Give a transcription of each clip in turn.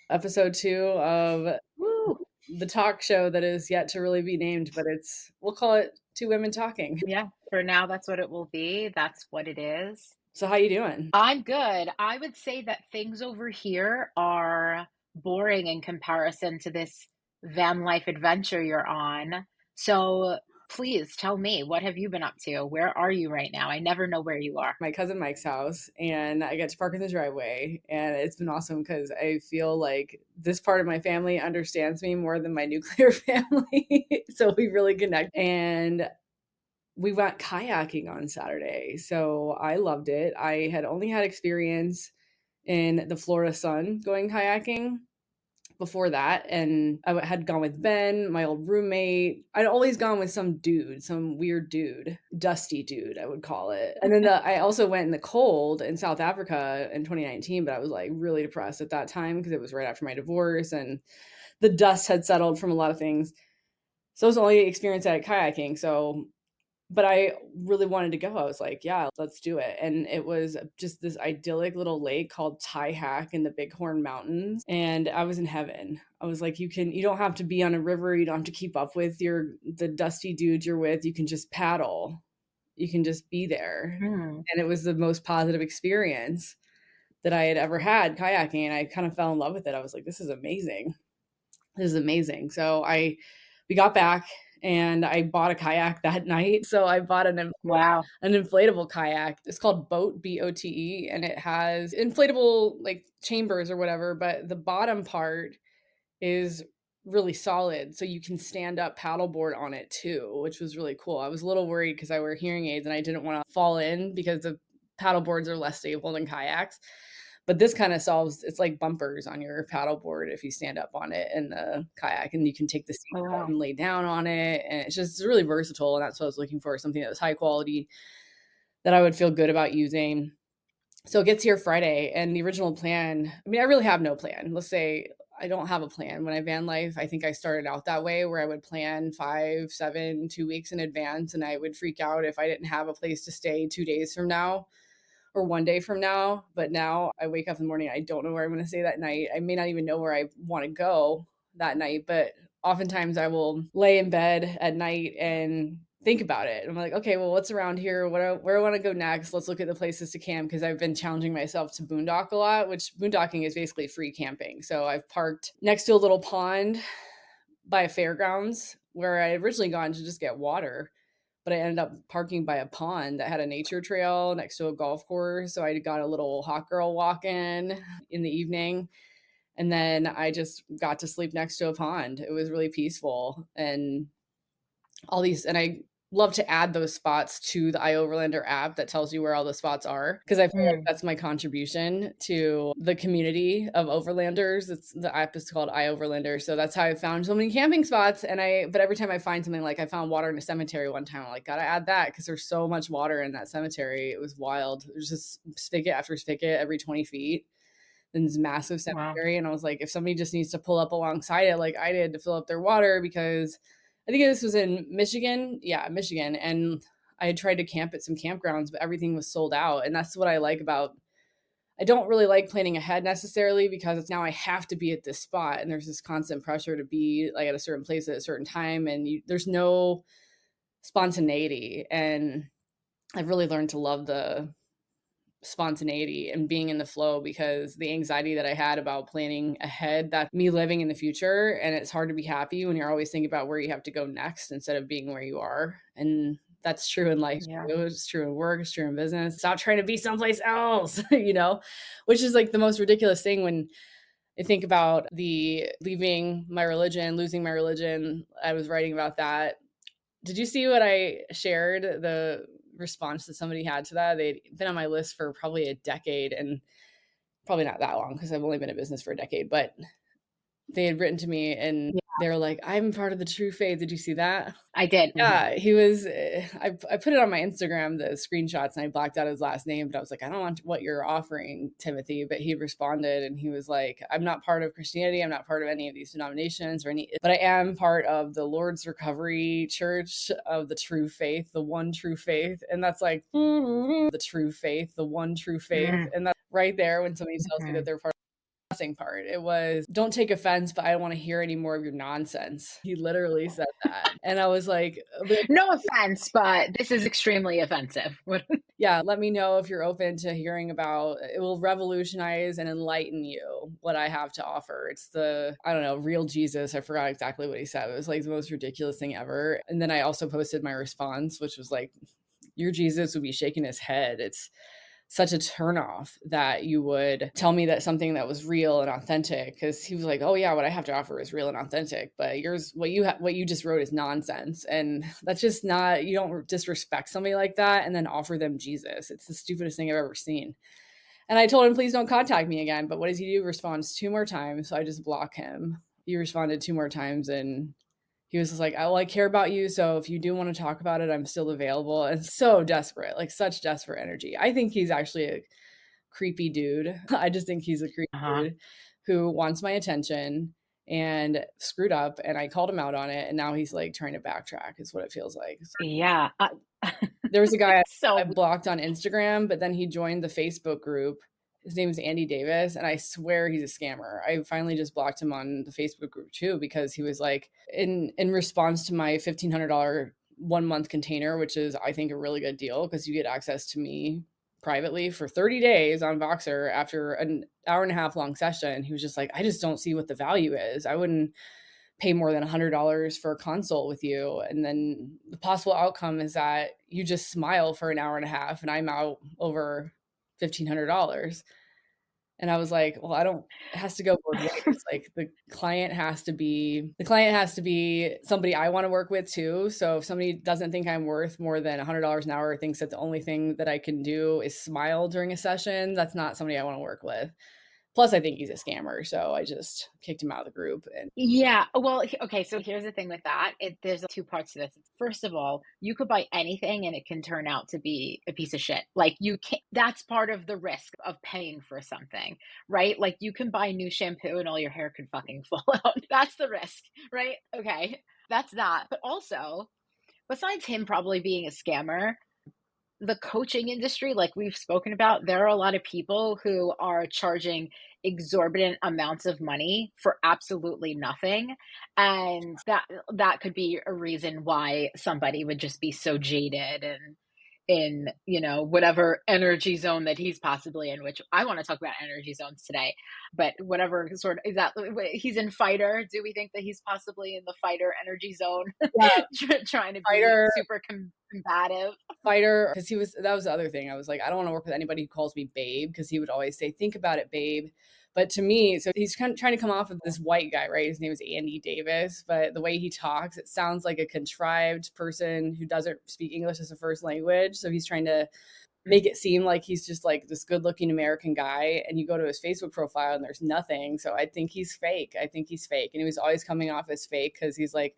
episode 2 of Woo! the talk show that is yet to really be named, but we'll call it Two Women Talking. Yeah, for now, that's what it will be. That's what it is. So how you doing? I'm good. I would say that things over here are boring in comparison to this van life adventure you're on. So please tell me, what have you been up to? Where are you right now? I never know where you are. My cousin Mike's house, and I get to park in the driveway, and it's been awesome because I feel like this part of my family understands me more than my nuclear family. So we really connect. And we went kayaking on Saturday. So I loved it. I had only had experience in the Florida sun going kayaking before that, and I had gone with Ben, my old roommate. I'd always gone with some dude, some weird dude, dusty dude, I would call it. And then I also went in the cold in South Africa in 2019, but I was like really depressed at that time because it was right after my divorce and the dust had settled from a lot of things. So it was the only experience I had kayaking. But I really wanted to go. I was like, yeah, let's do it. And it was just this idyllic little lake called Tai Hack in the Bighorn Mountains. And I was in heaven. I was like, you don't have to be on a river. You don't have to keep up with the dusty dudes you're with. You can just paddle. You can just be there. Hmm. And it was the most positive experience that I had ever had kayaking. And I kind of fell in love with it. I was like, this is amazing. This is amazing. We got back and I bought a kayak that night. So I bought Wow. an inflatable kayak. It's called Boat, BOTE, and it has inflatable like chambers or whatever, but the bottom part is really solid. So you can stand up paddleboard on it too, which was really cool. I was a little worried because I wear hearing aids and I didn't want to fall in because the paddle boards are less stable than kayaks. But this kind of solves it's like bumpers on your paddleboard if you stand up on it in the kayak, and you can take the seat Oh, out wow. and lay down on it. And it's really versatile. And that's what I was looking for, something that was high quality that I would feel good about using. So it gets here Friday, and the original plan, I mean, I really have no plan. Let's say I don't have a plan. When I van life, I think I started out that way where I would plan 5, 7, 2 weeks in advance, and I would freak out if I didn't have a place to stay 2 days from now or one day from now. But now I wake up in the morning, I don't know where I'm going to stay that night. I may not even know where I want to go that night, but oftentimes I will lay in bed at night and think about it. I'm like, okay, well, what's around here? Where I want to go next? Let's look at the places to camp because I've been challenging myself to boondock a lot, which boondocking is basically free camping. So I've parked next to a little pond by a fairgrounds where I originally gone to just get water, but I ended up parking by a pond that had a nature trail next to a golf course. So I got a little hot girl walk in the evening. And then I just got to sleep next to a pond. It was really peaceful. And I love to add those spots to the iOverlander app that tells you where all the spots are because I feel like Hmm. that's my contribution to the community of overlanders. The app is called iOverlander, so that's how I found so many camping spots. But every time I find something, like I found water in a cemetery one time, I'm like, gotta add that because there's so much water in that cemetery. It was wild. There's just spigot after spigot every 20 feet in this massive Wow. cemetery, and I was like, if somebody just needs to pull up alongside it like I did to fill up their water, because I think this was in Michigan. Yeah, Michigan. And I had tried to camp at some campgrounds, but everything was sold out. And that's what I like about I don't really like planning ahead necessarily because it's now I have to be at this spot and there's this constant pressure to be like at a certain place at a certain time and there's no spontaneity. And I've really learned to love the spontaneity and being in the flow because the anxiety that I had about planning ahead, that me living in the future, and it's hard to be happy when you're always thinking about where you have to go next instead of being where you are. And that's true in life Yeah. too. It's true in work, it's true in business. Stop trying to be someplace else, which is like the most ridiculous thing when I think about the leaving my religion, losing my religion. I was writing about that. Did you see what I shared? The response that somebody had to that? They'd been on my list for probably a decade, and probably not that long because I've only been in business for a decade, but they had written to me and Yeah, they were like, I'm part of the true faith. Did you see that? I did. Mhm. Yeah, he was. I put it on my Instagram, the screenshots, and I blacked out his last name. But I was like, I don't want what you're offering, Timothy. But he responded, and he was like, I'm not part of Christianity. I'm not part of any of these denominations or any, but I am part of the Lord's Recovery Church of the True Faith, the one true faith. And that's like the true faith, the one true faith, Mm, and that's right there when somebody tells you that mhm. they're part disgusting part. It was, "Don't take offense, but I don't wanna hear any more of your nonsense." He literally said that, and I was like, No offense, but this is extremely offensive. yeah, let me know if you're open to hearing about it. Will revolutionize and enlighten you what I have to offer. It's the, I don't know, real Jesus. I forgot exactly what he said. It was like the most ridiculous thing ever. And then I also posted my response, which was like, your Jesus would be shaking his head. It's such a turnoff that you would tell me that something that was real and authentic, because he was like, oh yeah, what I have to offer is real and authentic, but yours, what you just wrote is nonsense. And that's just not, you don't disrespect somebody like that and then offer them Jesus. It's the stupidest thing I've ever seen. And I told him, please don't contact me again. But what does he do? Responds two more times. So I just block him. He responded two more times, and he was just like, "Oh, I care about you. So if you do want to talk about it, I'm still available." And so desperate, like such desperate energy. I think he's actually a creepy dude. I just think he's a creepy Uh-huh. dude who wants my attention and screwed up. And I called him out on it. And now he's like trying to backtrack, is what it feels like. Yeah. There was a guy I So blocked on Instagram, but then he joined the Facebook group. His name is Andy Davis, and I swear he's a scammer. I finally just blocked him on the Facebook group too, because he was like, in response to my $1,500 1 month container, which is, I think, a really good deal because you get access to me privately for 30 days on Voxer after an hour and a half long session. He was just like, I just don't see what the value is. I wouldn't pay more than $100 for a consult with you. And then the possible outcome is that you just smile for an hour and a half and I'm out over $1,500. And I was like, well, I don't, it has to go both ways. Like the client has to be somebody I want to work with too. So if somebody doesn't think I'm worth more than $100 an hour, or thinks that the only thing that I can do is smile during a session, that's not somebody I want to work with. Plus, I think he's a scammer. So I just kicked him out of the group. And yeah, well, okay, so here's the thing with that. There's two parts to this. First of all, you could buy anything and it can turn out to be a piece of shit. Like you can't, that's part of the risk of paying for something, right? Like you can buy new shampoo and all your hair could fucking fall out. That's the risk, right? Okay, that's that. But also, besides him probably being a scammer, the coaching industry, like we've spoken about, there are a lot of people who are charging exorbitant amounts of money for absolutely nothing. And that could be a reason why somebody would just be so jaded and in, whatever energy zone that he's possibly in, which I want to talk about energy zones today, but whatever sort of is that he's in fighter. Do we think that he's possibly in the fighter energy zone, yeah, trying to be fighter, super combative? fighter, because he was, that was the other thing. I was like, I don't want to work with anybody who calls me babe, because he would always say, think about it, babe. But to me, so he's kind of trying to come off of this white guy, right? His name is Andy Davis, but the way he talks, it sounds like a contrived person who doesn't speak English as a first language. So he's trying to make it seem like he's just like this good looking American guy. And you go to his Facebook profile and there's nothing. So I think he's fake. I think he's fake. And he was always coming off as fake because he's like,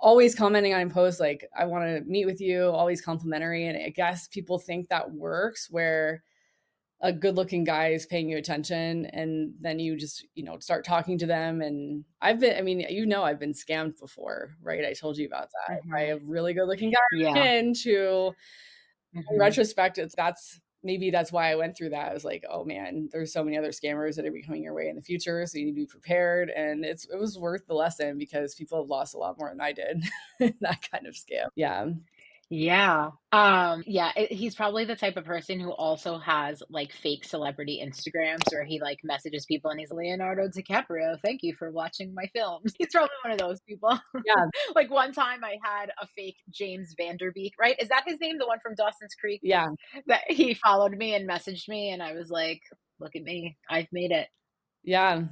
always commenting on posts like, I want to meet with you, always complimentary. And I guess people think that works, where a good looking guy is paying you attention and then you just, start talking to them. And I've been scammed before, right? I told you about that by Mhm. a really good looking guy. Yeah. And to, in Mhm. retrospect, that's why I went through that. I was like, oh man, there's so many other scammers that are be coming your way in the future. So you need to be prepared. And it was worth the lesson because people have lost a lot more than I did in that kind of scam. Yeah. Yeah. Yeah, he's probably the type of person who also has, like, fake celebrity Instagrams where he, like, messages people and he's Leonardo DiCaprio, "Thank you for watching my films." He's probably one of those people. Yeah. Like, one time I had a fake James Vanderbeek, right? Is that his name? The one from Dawson's Creek? Yeah. That he followed me and messaged me, and I was like, "Look at me. I've made it." Yeah.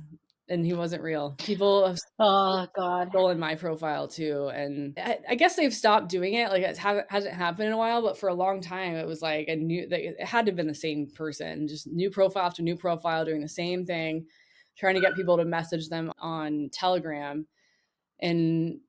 And he wasn't real. People have Oh god. stolen my profile too, and I guess they've stopped doing it. Like, hasn't happened in a while, but for a long time, it was like it had to have been the same person, just new profile after new profile, doing the same thing, trying to get people to message them on Telegram, and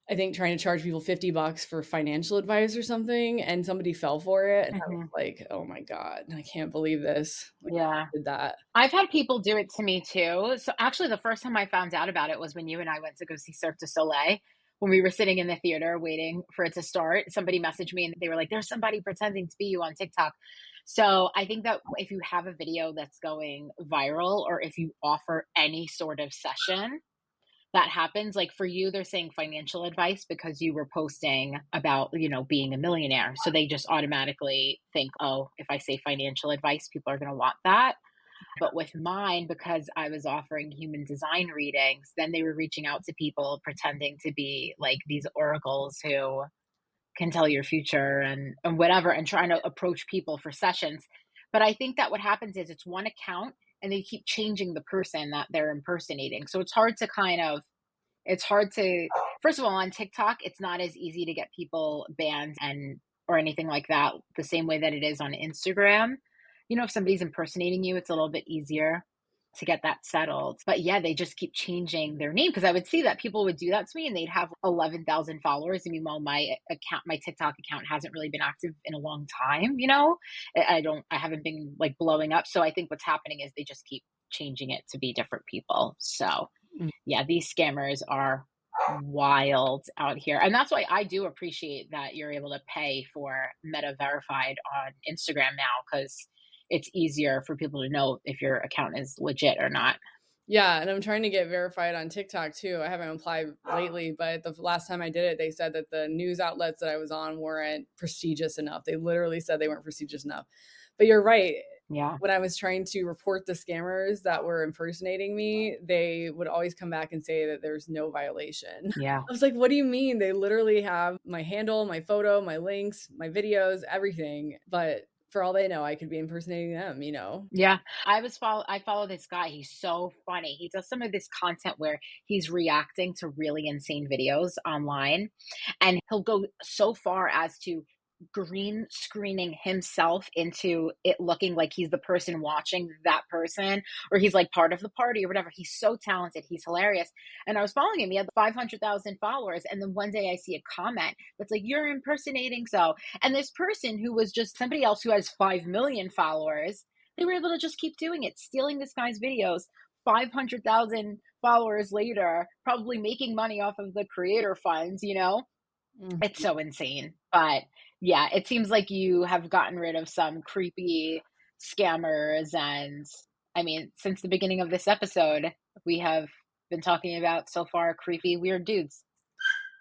I think trying to charge people $50 for financial advice or something, and somebody fell for it, and I was Mhm. like, oh my god, I can't believe this. Like, Yeah. I did that. I've had people do it to me too. So actually the first time I found out about it was when you and I went to go see Cirque du Soleil. when we were sitting in the theater waiting for it to start, somebody messaged me and they were like, "There's somebody pretending to be you on TikTok." So I think that if you have a video that's going viral, or if you offer any sort of session that happens, like for you, they're saying financial advice because you were posting about, being a millionaire. So they just automatically think, oh, if I say financial advice, people are going to want that. But with mine, because I was offering human design readings, then they were reaching out to people pretending to be like these oracles who can tell your future and whatever, and trying to approach people for sessions. But I think that what happens is it's one account and they keep changing the person that they're impersonating. So it's hard to, first of all, on TikTok, it's not as easy to get people banned and or anything like that the same way that it is on Instagram. If somebody's impersonating you, it's a little bit easier to get that settled. But yeah, they just keep changing their name, because I would see that people would do that to me and they'd have 11,000 followers. I mean, meanwhile, my TikTok account hasn't really been active in a long time. I haven't been like blowing up. So I think what's happening is they just keep changing it to be different people. So Mm. yeah, these scammers are wild out here. And that's why I do appreciate that you're able to pay for Meta Verified on Instagram now, because it's easier for people to know if your account is legit or not. Yeah, and I'm trying to get verified on TikTok too. I haven't applied lately, but the last time I did it, they said that the news outlets that I was on weren't prestigious enough. They literally said they weren't prestigious enough. But you're right. Yeah. When I was trying to report the scammers that were impersonating me, they would always come back and say that there's no violation. Yeah. I was like, what do you mean? They literally have my handle, my photo, my links, my videos, everything. But for all they know, I could be impersonating them. Yeah. I follow this guy. He's so funny. He does some of this content where he's reacting to really insane videos online, and he'll go so far as to green screening himself into it looking like he's the person watching that person, or he's like part of the party or whatever. He's so talented. He's hilarious. And I was following him. He had 500,000 followers. And then one day I see a comment that's like, "You're impersonating so." And this person who was just somebody else who has 5 million followers, they were able to just keep doing it, stealing this guy's videos. 500,000 followers later, probably making money off of the creator funds. It's Mhm. so insane. But yeah, it seems like you have gotten rid of some creepy scammers. And I mean, since the beginning of this episode, we have been talking about so far creepy, weird dudes.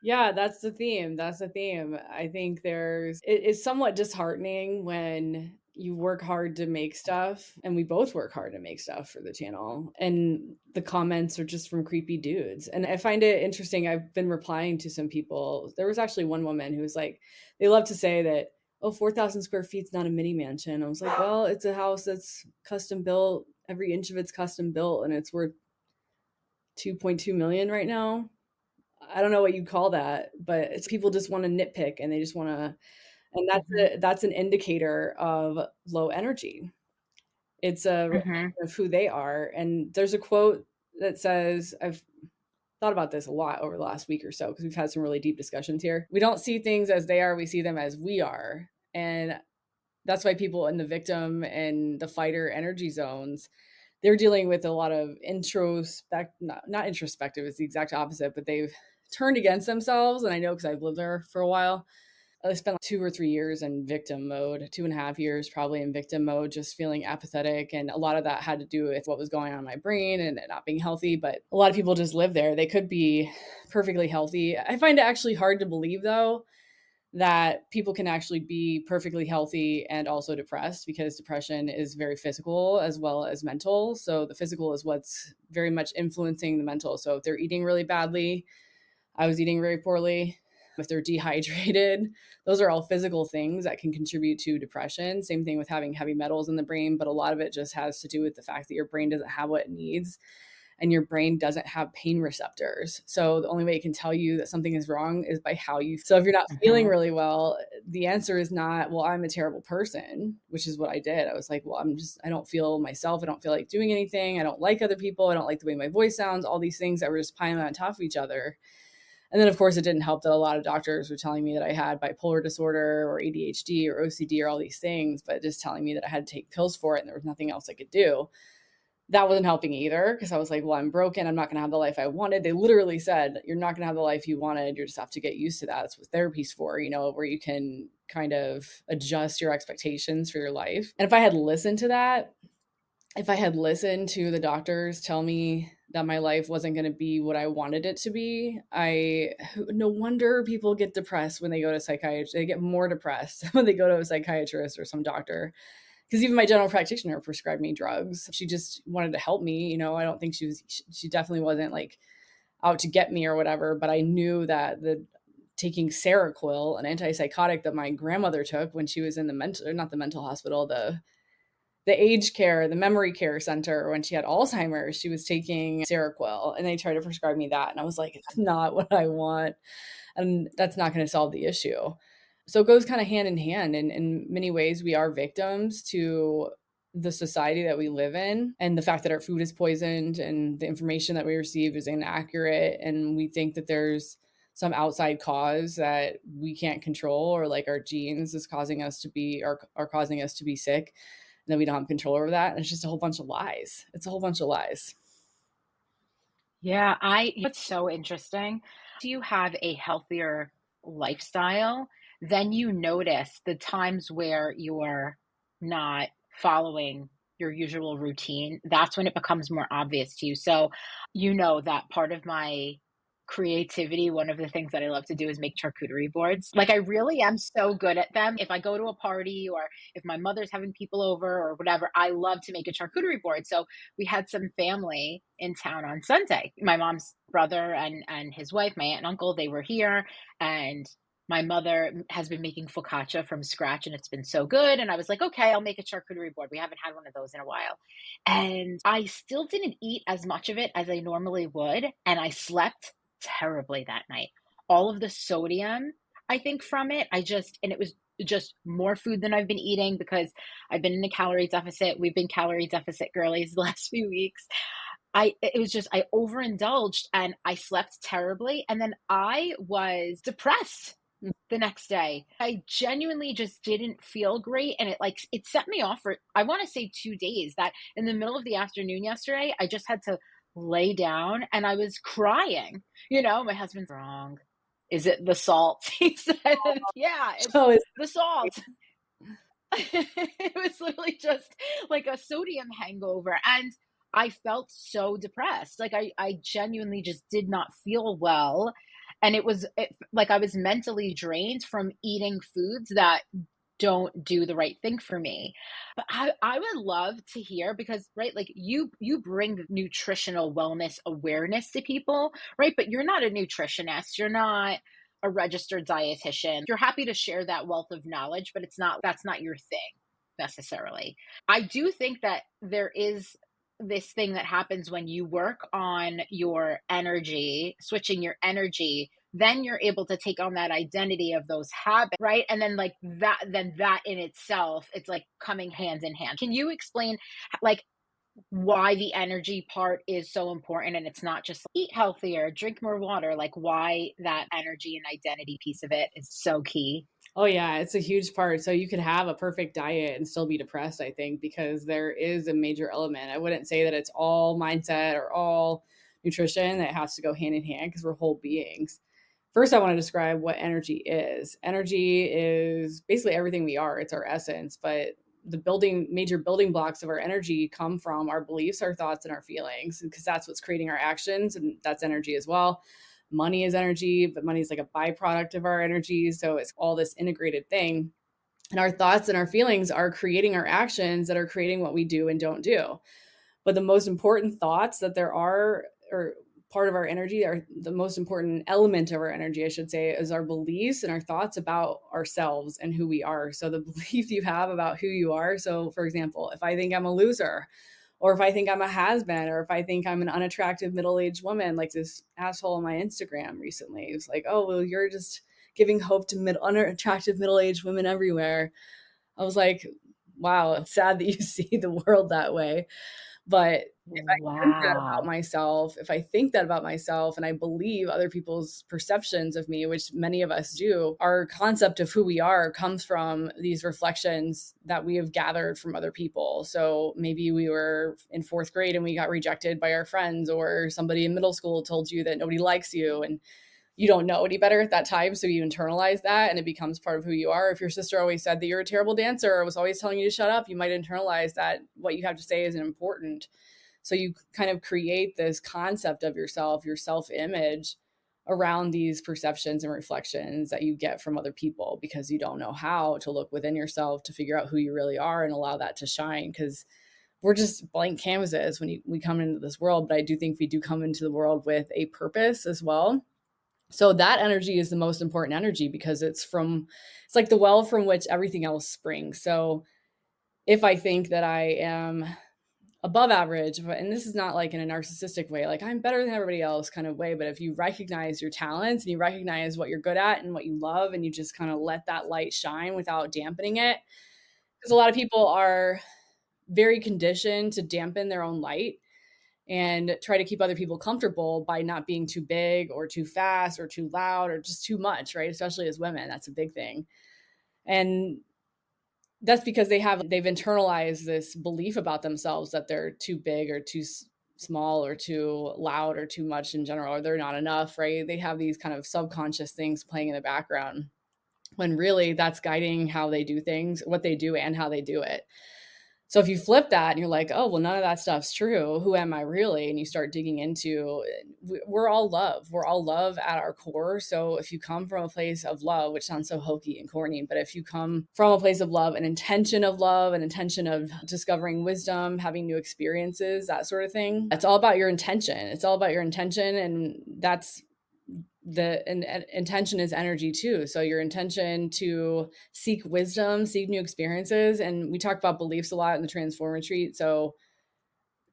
Yeah, that's the theme. That's the theme. I think it's somewhat disheartening when you work hard to make stuff, and we both work hard to make stuff for the channel, and the comments are just from creepy dudes. And I find it interesting. I've been replying to some people. There was actually one woman who was like, they love to say that, oh, 4,000 square feet's not a mini mansion. I was like, well, it's a house that's custom built. Every inch of it's custom built, and it's worth 2.2 million right now. I don't know what you'd call that, but it's people just wanna nitpick and they just wanna, and Hmm. that's an indicator of low energy. It's a reflection Hmm. of who they are, and there's a quote that says, I've thought about this a lot over the last week or so because we've had some really deep discussions here. We don't see things as they are, we see them as we are, and that's why people in the victim and the fighter energy zones, they're dealing with a lot of not introspective, it's the exact opposite, but they've turned against themselves. And I know because I've lived there for a while. I spent like 2 or 3 years in victim mode, 2.5 years probably in victim mode, just feeling apathetic. And a lot of that had to do with what was going on in my brain and it not being healthy. But a lot of people just live there. They could be perfectly healthy. I find it actually hard to believe, though, that people can actually be perfectly healthy and also depressed, because depression is very physical as well as mental. So the physical is what's very much influencing the mental. So if they're eating really badly, I was eating very poorly. If they're dehydrated, those are all physical things that can contribute to depression. Same thing with having heavy metals in the brain, but a lot of it just has to do with the fact that your brain doesn't have what it needs, and your brain doesn't have pain receptors. So the only way it can tell you that something is wrong is by how you. So if you're not feeling Hmm. really well, the answer is not, well, I'm a terrible person, which is what I did. I was like, well, I don't feel myself. I don't feel like doing anything. I don't like other people. I don't like the way my voice sounds. All these things that were just piling on top of each other. And then, of course, it didn't help that a lot of doctors were telling me that I had bipolar disorder or ADHD or OCD or all these things, but just telling me that I had to take pills for it and there was nothing else I could do. that wasn't helping either because I was like, well, I'm broken. I'm not going to have the life I wanted. They literally said, you're not going to have the life you wanted. You just have to get used to that. That's what therapy's for, where you can kind of adjust your expectations for your life. And if I had listened to that, if I had listened to the doctors tell me that my life wasn't going to be what I wanted it to be, no wonder people get depressed when they go to psychiatry. They get more depressed when they go to a psychiatrist or some doctor. Because even my general practitioner prescribed me drugs. She just wanted to help me. I don't think she definitely wasn't like out to get me or whatever. But I knew that the taking Seroquel, an antipsychotic that my grandmother took when she was in not the mental hospital, the aged care, the memory care center when she had Alzheimer's, she was taking Seroquel and they tried to prescribe me that. And I was like, it's not what I want. And that's not going to solve the issue. So it goes kind of hand in hand. And in many ways, we are victims to the society that we live in and the fact that our food is poisoned and the information that we receive is inaccurate. And we think that there's some outside cause that we can't control, or like our genes is causing us to be, are causing us to be sick. And then we don't have control over that. And it's just a whole bunch of lies. It's a whole bunch of lies. Yeah, it's so interesting. Do you have a healthier lifestyle? Then you notice the times where you're not following your usual routine. That's when it becomes more obvious to you. So, you know that part of my creativity, one of the things that I love to do is make charcuterie boards. Like, I really am so good at them. If I go to a party or if my mother's having people over or whatever, I love to make a charcuterie board. So we had some family in town on Sunday. My mom's brother and his wife, my aunt and uncle, they were here, and my mother has been making focaccia from scratch and it's been so good. And I was like, okay, I'll make a charcuterie board. We haven't had one of those in a while. And I still didn't eat as much of it as I normally would. And I slept terribly that night. All of the sodium, I think, from it, and it was just more food than I've been eating because I've been in a calorie deficit. We've been calorie deficit girlies the last few weeks. It was just, I overindulged and I slept terribly. And then I was depressed the next day. I genuinely just didn't feel great. And it set me off for, I want to say 2 days, that in the middle of the afternoon yesterday, I just had to lay down and I was crying. My husband's wrong. Is it the salt? He said, yeah, it's So it's the salt. It was literally just like a sodium hangover. And I felt so depressed. Like I genuinely just did not feel well. And like I was mentally drained from eating foods that don't do the right thing for me. But I would love to hear, because right, like you bring nutritional wellness awareness to people, right? But you're not a nutritionist, you're not a registered dietitian. You're happy to share that wealth of knowledge, but that's not your thing necessarily. I do think that there is this thing that happens when you work on your energy, switching your energy, then you're able to take on that identity of those habits, right? And then that in itself, it's like coming hand in hand. Can you explain like why the energy part is so important, and it's not just eat healthier, drink more water, like why that energy and identity piece of it is so key? Oh yeah, it's a huge part. So you could have a perfect diet and still be depressed, I think, because there is a major element. I wouldn't say that it's all mindset or all nutrition. That has to go hand in hand because we're whole beings. First, I want to describe what energy is. Energy is basically everything we are. It's our essence, but the major building blocks of our energy come from our beliefs, our thoughts, and our feelings, because that's what's creating our actions, and that's energy as well. Money is energy, but money is like a byproduct of our energy. So it's all this integrated thing. And our thoughts and our feelings are creating our actions that are creating what we do and don't do. But the most important thoughts that there are, or part of our energy, are the most important element of our energy, I should say, is our beliefs and our thoughts about ourselves and who we are. So the belief you have about who you are. So for example, if I think I'm a loser, or if I think I'm a has-been, or if I think I'm an unattractive middle-aged woman, like this asshole on my Instagram recently, he was like, oh, well, you're just giving hope to unattractive middle-aged women everywhere. I was like, wow, it's sad that you see the world that way. But if I think that about Wow. myself, if I think that about myself and I believe other people's perceptions of me, which many of us do, our concept of who we are comes from these reflections that we have gathered from other people. So maybe we were in fourth grade and we got rejected by our friends, or somebody in middle school told you that nobody likes you, and you don't know any better at that time. So you internalize that and it becomes part of who you are. If your sister always said that you're a terrible dancer or was always telling you to shut up, you might internalize that what you have to say isn't important. So you kind of create this concept of yourself, your self image around these perceptions and reflections that you get from other people, because you don't know how to look within yourself to figure out who you really are and allow that to shine. Because we're just blank canvases when we come into this world. But I do think we do come into the world with a purpose as well. So that energy is the most important energy, because it's like the well from which everything else springs. So if I think that I am above average, and this is not like in a narcissistic way, like I'm better than everybody else kind of way, but if you recognize your talents and you recognize what you're good at and what you love, and you just kind of let that light shine without dampening it, because a lot of people are very conditioned to dampen their own light and try to keep other people comfortable by not being too big or too fast or too loud or just too much, right? Especially as women, that's a big thing. And that's because they've internalized this belief about themselves that they're too big or too small or too loud or too much in general, or they're not enough, right? They have these kind of subconscious things playing in the background, when really that's guiding how they do things, what they do, and how they do it. So if you flip that and you're like, oh, well, none of that stuff's true. Who am I really? And you start digging into, we're all love. We're all love at our core. So if you come from a place of love, which sounds so hokey and corny, but if you come from a place of love, an intention of love, an intention of discovering wisdom, having new experiences, that sort of thing, it's all about your intention. It's all about your intention. And that's intention is energy too. So your intention to seek wisdom, seek new experiences. And we talk about beliefs a lot in the Transform Retreat. So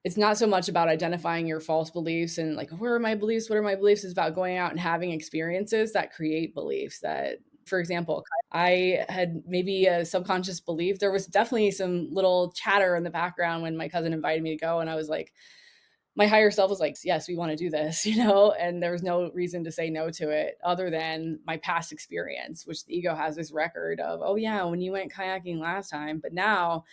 it's not so much about identifying your false beliefs and like, where are my beliefs? What are my beliefs? It's about going out and having experiences that create beliefs that, for example, I had maybe a subconscious belief. There was definitely some little chatter in the background when my cousin invited me to go. And I was like, my higher self was like, yes, we want to do this, and there was no reason to say no to it other than my past experience, which the ego has this record of, oh yeah, when you went kayaking last time. But now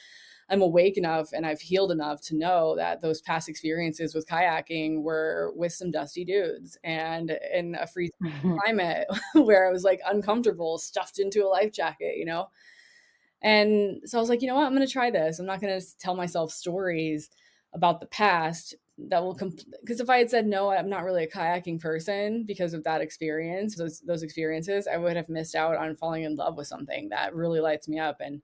I'm awake enough and I've healed enough to know that those past experiences with kayaking were with some dusty dudes and in a freezing climate where I was like uncomfortable, stuffed into a life jacket. And so I was like, you know what? I'm going to try this. I'm not going to tell myself stories about the past that will because if I had said no, I'm not really a kayaking person because of that experience, those experiences, I would have missed out on falling in love with something that really lights me up. And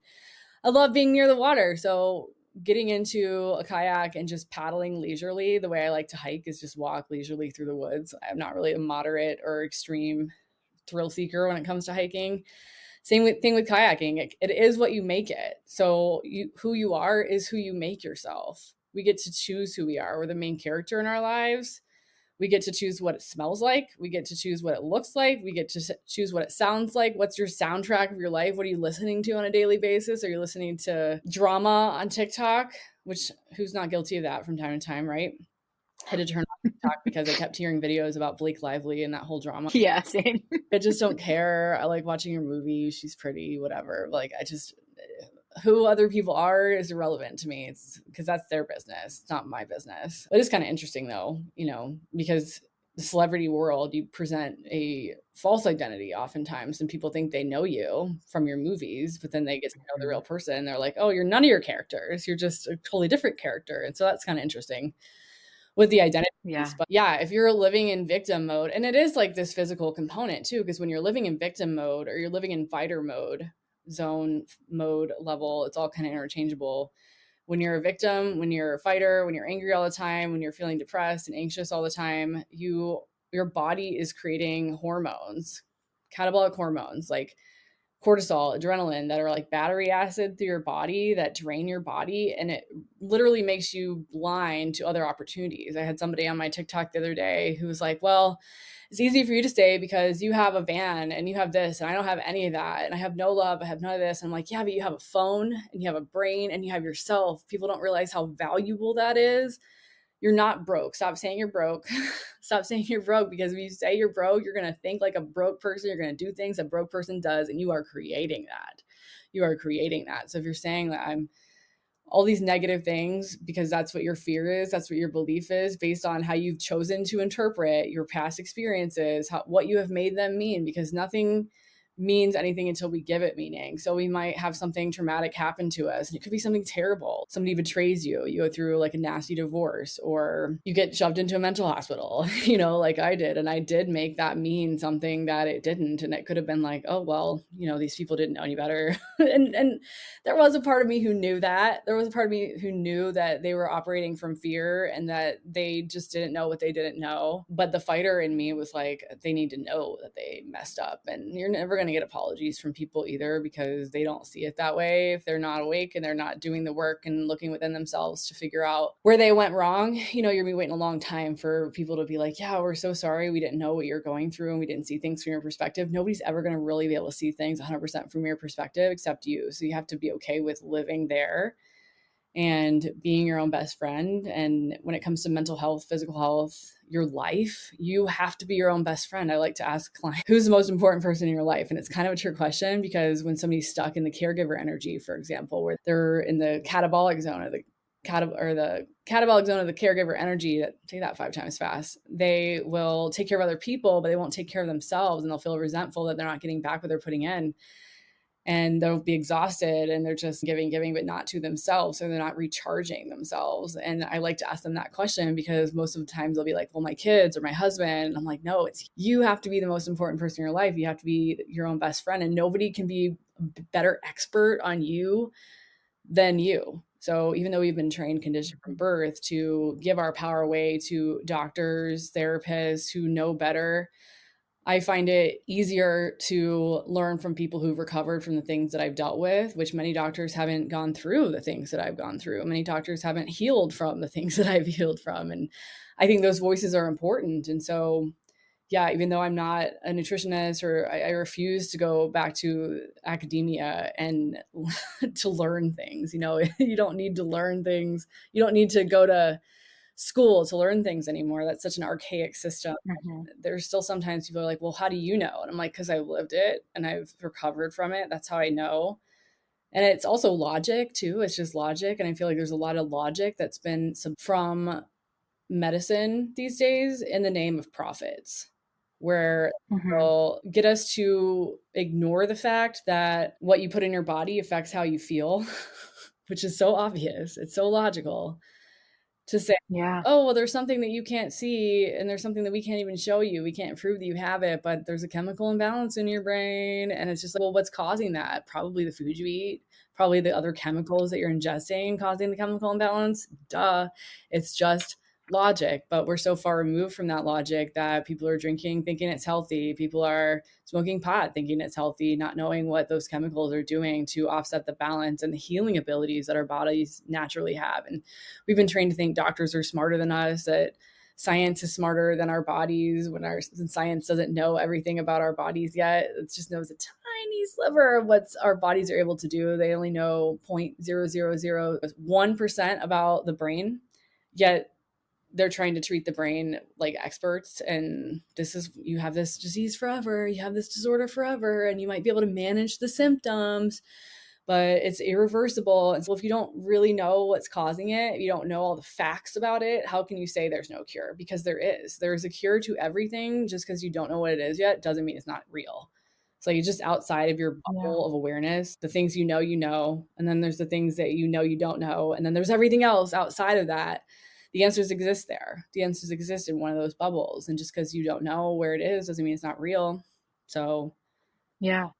I love being near the water. So getting into a kayak and just paddling leisurely, the way I like to hike is just walk leisurely through the woods. I'm not really a moderate or extreme thrill seeker when it comes to hiking. Thing with kayaking. It is what you make it. So who you are is who you make yourself. We get to choose who we are. We're the main character in our lives. We get to choose what it smells like. We get to choose what it looks like. We get to choose what it sounds like. What's your soundtrack of your life? What are you listening to on a daily basis? Are you listening to drama on TikTok? Which, who's not guilty of that from time to time, right? I had to turn off TikTok because I kept hearing videos about Blake Lively and that whole drama. Yeah, same. I just don't care. I like watching her movie. She's pretty, whatever. Like, who other people are is irrelevant to me. It's because that's their business. It's not my business. It is kind of interesting though, because the celebrity world, you present a false identity oftentimes, and people think they know you from your movies, but then they get to know the real person. They're like, oh, you're none of your characters. You're just a totally different character. And so that's kind of interesting with the identities. Yeah. But yeah, if you're living in victim mode, and it is like this physical component too, because when you're living in victim mode or you're living in fighter mode, zone mode level, it's all kind of interchangeable. When you're a victim, when you're a fighter, when you're angry all the time, when you're feeling depressed and anxious all the time, your body is creating hormones, catabolic hormones like cortisol, adrenaline that are like battery acid through your body that drain your body, and it literally makes you blind to other opportunities. I had somebody on my TikTok the other day who was like, "Well, it's easy for you to say because you have a van and you have this and I don't have any of that and I have no love, I have none of this." And I'm like, "Yeah, but you have a phone and you have a brain and you have yourself." People don't realize how valuable that is. You're not broke. Stop saying you're broke. Stop saying you're broke, because if you say you're broke, you're going to think like a broke person. You're going to do things a broke person does, and you are creating that. You are creating that. So if you're saying that I'm all these negative things because that's what your fear is, that's what your belief is, based on how you've chosen to interpret your past experiences, what you have made them mean, because nothing means anything until we give it meaning. So we might have something traumatic happen to us, and it could be something terrible. Somebody betrays you, you go through like a nasty divorce, or you get shoved into a mental hospital, like I did. And I did make that mean something that it didn't. And it could have been like, oh, well, these people didn't know any better. and there was a part of me who knew that. There was a part of me who knew that they were operating from fear and that they just didn't know what they didn't know. But the fighter in me was like, they need to know that they messed up. And you're never going to get apologies from people either, because they don't see it that way. If they're not awake and they're not doing the work and looking within themselves to figure out where they went wrong, you're going to be waiting a long time for people to be like, "Yeah, we're so sorry. We didn't know what you're going through and we didn't see things from your perspective." Nobody's ever going to really be able to see things 100% from your perspective except you. So you have to be okay with living there and being your own best friend. And when it comes to mental health, physical health, your life, you have to be your own best friend. I like to ask clients, who's the most important person in your life? And it's kind of a trick question, because when somebody's stuck in the caregiver energy, for example, where they're in the catabolic zone or the catabolic zone of the caregiver energy, say that 5 times fast, they will take care of other people, but they won't take care of themselves, and they'll feel resentful that they're not getting back what they're putting in. And they'll be exhausted and they're just giving, but not to themselves. So they're not recharging themselves. And I like to ask them that question, because most of the times they'll be like, "Well, my kids or my husband." And I'm like, "No, it's you have to be the most important person in your life. You have to be your own best friend, and nobody can be a better expert on you than you." So even though we've been trained, conditioned from birth to give our power away to doctors, therapists who know better, I find it easier to learn from people who've recovered from the things that I've dealt with, which many doctors haven't gone through the things that I've gone through. Many doctors haven't healed from the things that I've healed from. And I think those voices are important. And so, yeah, even though I'm not a nutritionist, or I refuse to go back to academia and to learn things, you don't need to learn things. You don't need to go to school to learn things anymore. That's such an archaic system. Mhm. There's still sometimes people are like, "Well, how do you know?" And I'm like, "Because I lived it and I've recovered from it. That's how I know." And it's also logic too. It's just logic. And I feel like there's a lot of logic that's been from medicine these days in the name of profits, where Mhm. they'll get us to ignore the fact that what you put in your body affects how you feel, which is so obvious. It's so logical to say, Yeah. "Oh, well, there's something that you can't see, and there's something that we can't even show you. We can't prove that you have it, but there's a chemical imbalance in your brain." And it's just like, well, what's causing that? Probably the food you eat, probably the other chemicals that you're ingesting causing the chemical imbalance. Duh. It's just logic. But we're so far removed from that logic that people are drinking thinking it's healthy. People are smoking pot thinking it's healthy, not knowing what those chemicals are doing to offset the balance and the healing abilities that our bodies naturally have. And we've been trained to think doctors are smarter than us, that science is smarter than our bodies, when our science doesn't know everything about our bodies yet. It just knows a tiny sliver of what our bodies are able to do. They only know 0.0001% about the brain, yet they're trying to treat the brain like experts. And you have this disease forever, you have this disorder forever, and you might be able to manage the symptoms, but it's irreversible. And so if you don't really know what's causing it, if you don't know all the facts about it, how can you say there's no cure? Because there's a cure to everything. Just because you don't know what it is yet doesn't mean it's not real. So you're just outside of your Yeah. bubble of awareness. The things and then there's the things that you don't know, and then there's everything else outside of that. The answers exist there. The answers exist in one of those bubbles, and just because you don't know where it is doesn't mean it's not real. So, Yeah.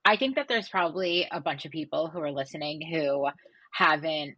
I think that there's probably a bunch of people who are listening who haven't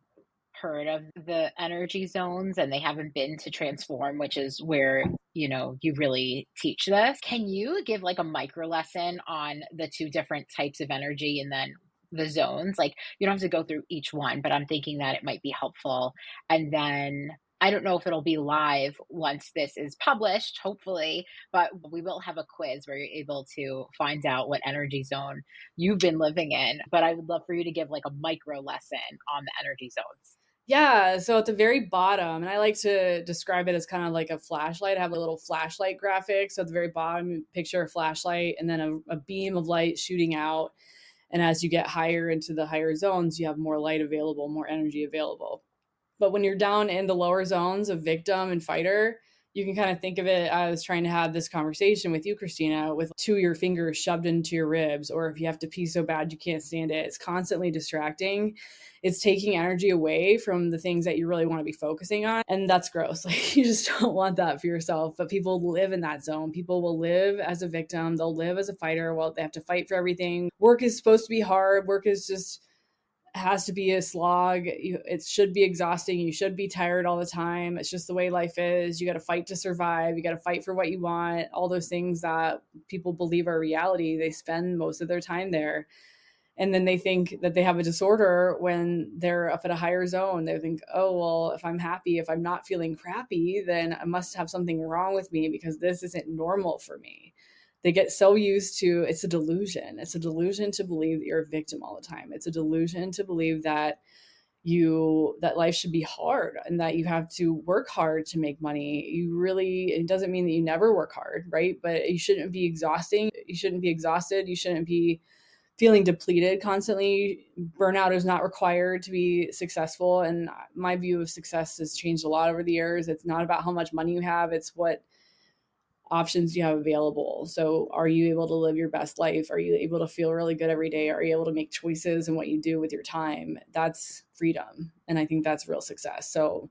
heard of the energy zones and they haven't been to Transform, which is where, you really teach this. Can you give like a micro lesson on the two different types of energy and then the zones? Like, you don't have to go through each one, but I'm thinking that it might be helpful. And then I don't know if it'll be live once this is published, hopefully, but we will have a quiz where you're able to find out what energy zone you've been living in. But I would love for you to give like a micro lesson on the energy zones. Yeah, so at the very bottom, and I like to describe it as kind of like a flashlight. I have a little flashlight graphic. So at the very bottom, picture a flashlight and then a beam of light shooting out. And as you get higher into the higher zones, you have more light available, more energy available. But when you're down in the lower zones of victim and fighter, you can kind of think of it as trying to have this conversation with you, Christina, with two of your fingers shoved into your ribs, or if you have to pee so bad you can't stand it. It's constantly distracting. It's taking energy away from the things that you really want to be focusing on. And that's gross. Like, you just don't want that for yourself. But people live in that zone. People will live as a victim. They'll live as a fighter. Well, they have to fight for everything. Work is supposed to be hard. Work is just has to be a slog. It should be exhausting. You should be tired all the time. It's just the way life is. You got to fight to survive. You got to fight for what you want. All those things that people believe are reality. They spend most of their time there. And then they think that they have a disorder when they're up at a higher zone. They think, oh, well, if I'm happy, if I'm not feeling crappy, then I must have something wrong with me because this isn't normal for me. They get so used to it's a delusion. It's a delusion to believe that you're a victim all the time. It's a delusion to believe that that life should be hard and that you have to work hard to make money. It doesn't mean that you never work hard, right? But you shouldn't be exhausting. You shouldn't be exhausted. You shouldn't be feeling depleted constantly. Burnout is not required to be successful. And my view of success has changed a lot over the years. It's not about how much money you have, it's what options you have available. So are you able to live your best life? Are you able to feel really good every day? Are you able to make choices in what you do with your time? That's freedom. And I think that's real success. So,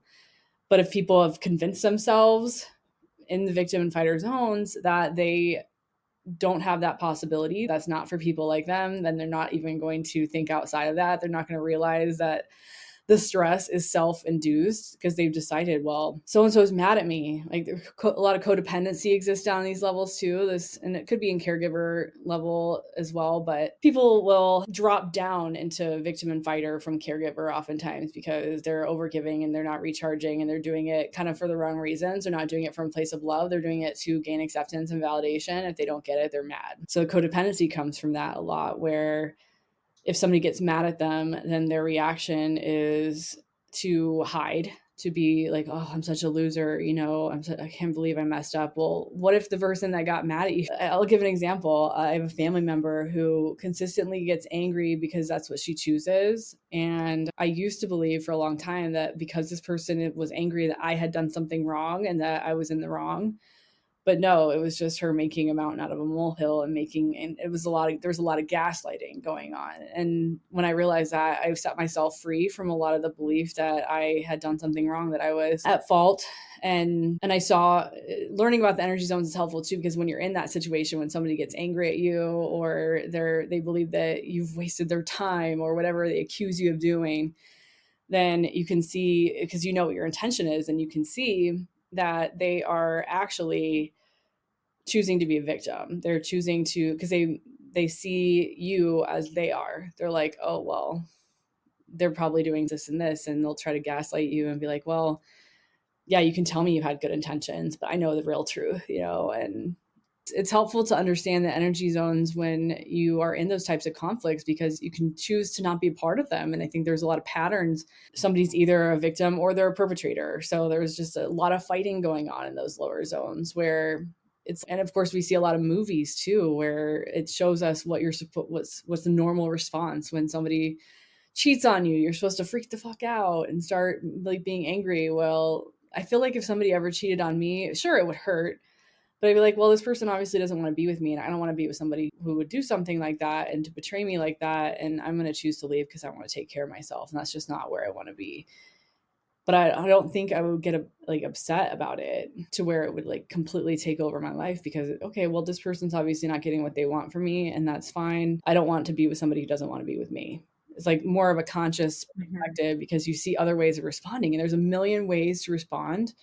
but if people have convinced themselves in the victim and fighter zones that they don't have that possibility, that's not for people like them, then they're not even going to think outside of that. They're not going to realize that the stress is self-induced because they've decided, well, so-and-so is mad at me. Like, a lot of codependency exists down these levels too. And it could be in caregiver level as well, but people will drop down into victim and fighter from caregiver oftentimes because they're overgiving and they're not recharging and they're doing it kind of for the wrong reasons. They're not doing it from a place of love. They're doing it to gain acceptance and validation. If they don't get it, they're mad. So codependency comes from that a lot, where if somebody gets mad at them, then their reaction is to hide, to be like, oh, I'm such a loser. I can't believe I messed up. Well, what if the person that got mad at you, I'll give an example. I have a family member who consistently gets angry because that's what she chooses. And I used to believe for a long time that because this person was angry that I had done something wrong and that I was in the wrong. But no, it was just her making a mountain out of a molehill and there was a lot of gaslighting going on. And when I realized that, I set myself free from a lot of the belief that I had done something wrong, that I was at fault. And I saw learning about the energy zones is helpful too, because when you're in that situation, when somebody gets angry at you or they believe that you've wasted their time or whatever they accuse you of doing, then you can see, because you know what your intention is, and you can see that they are actually choosing to be a victim. They're choosing to, because they see you as they are. They're like, oh, well, they're probably doing this and this, and they'll try to gaslight you and be like, well, yeah, you can tell me you had good intentions, but I know the real truth, and it's helpful to understand the energy zones when you are in those types of conflicts, because you can choose to not be a part of them. And I think there's a lot of patterns. Somebody's either a victim or they're a perpetrator. So there's just a lot of fighting going on in those lower zones where and of course we see a lot of movies too, where it shows us what's the normal response when somebody cheats on you. You're supposed to freak the fuck out and start like being angry. Well, I feel like if somebody ever cheated on me, sure, it would hurt. But I'd be like, well, this person obviously doesn't want to be with me, and I don't want to be with somebody who would do something like that and to betray me like that. And I'm going to choose to leave because I want to take care of myself. And that's just not where I want to be. But I don't think I would get upset about it to where it would like completely take over my life, because, okay, well, this person's obviously not getting what they want from me, and that's fine. I don't want to be with somebody who doesn't want to be with me. It's like more of a conscious Mhm. perspective because you see other ways of responding, and there's a million ways to respond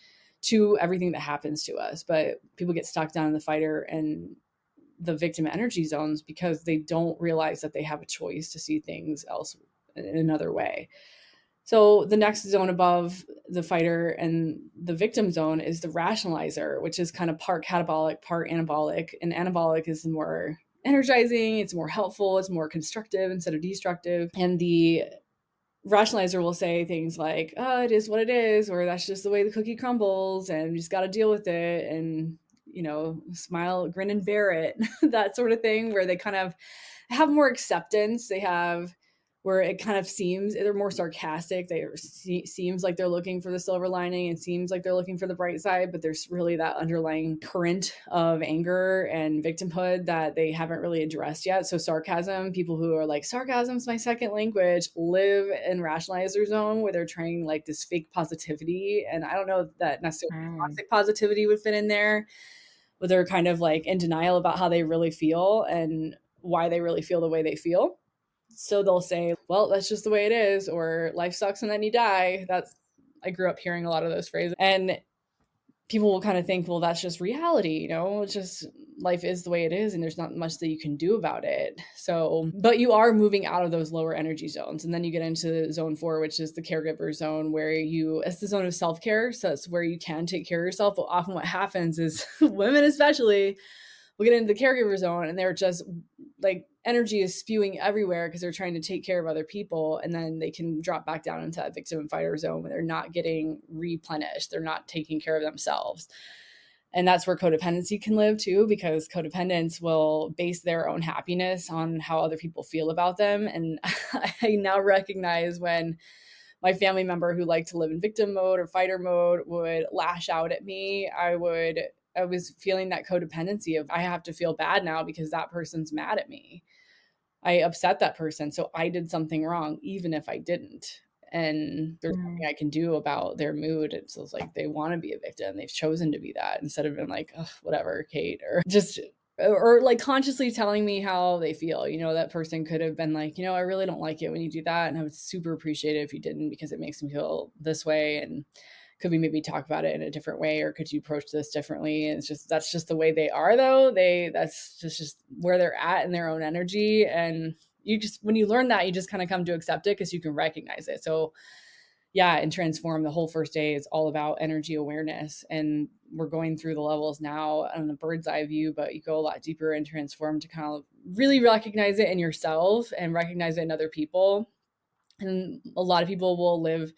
to everything that happens to us. But people get stuck down in the fighter and the victim energy zones because they don't realize that they have a choice to see things else in another way. So the next zone above the fighter and the victim zone is the rationalizer, which is kind of part catabolic, part anabolic. And anabolic is more energizing, it's more helpful, it's more constructive instead of destructive. And the rationalizer will say things like, oh, it is what it is, or that's just the way the cookie crumbles, and you just got to deal with it. And, smile, grin, and bear it, that sort of thing, where they kind of have more acceptance. They have where it kind of seems they're more sarcastic. Seems like they're looking for the silver lining, and seems like they're looking for the bright side, but there's really that underlying current of anger and victimhood that they haven't really addressed yet. So sarcasm, people who are like, sarcasm's my second language, live in rationalizer zone where they're trying like this fake positivity. And I don't know that necessarily Mm. toxic positivity would fit in there, but they're kind of like in denial about how they really feel and why they really feel the way they feel. So they'll say, well, that's just the way it is, or life sucks and then you die. I grew up hearing a lot of those phrases. And people will kind of think, well, that's just reality, it's just life is the way it is and there's not much that you can do about it. So, but you are moving out of those lower energy zones. And then you get into zone 4, which is the caregiver zone, where it's the zone of self-care. So it's where you can take care of yourself. But often what happens is women, especially, will get into the caregiver zone and they're just like energy is spewing everywhere because they're trying to take care of other people, and then they can drop back down into that victim and fighter zone where they're not getting replenished, they're not taking care of themselves. And that's where codependency can live too, because codependents will base their own happiness on how other people feel about them. And I now recognize when my family member who liked to live in victim mode or fighter mode would lash out at me, I was feeling that codependency of I have to feel bad now because that person's mad at me. I upset that person, so I did something wrong, even if I didn't. And there's Mm. nothing I can do about their mood. It's like they want to be a victim. They've chosen to be that instead of being like, "Ugh, whatever, Kate," or just, or like consciously telling me how they feel. That person could have been like, I really don't like it when you do that. And I would super appreciate it if you didn't because it makes me feel this way. And could we maybe talk about it in a different way, or could you approach this differently? And that's just the way they are, though. That's just where they're at in their own energy. And when you learn that, you just kind of come to accept it because you can recognize it. So yeah, and transform, the whole first day is all about energy awareness. And we're going through the levels now on the bird's eye view, but you go a lot deeper and transform to kind of really recognize it in yourself and recognize it in other people. And a lot of people will live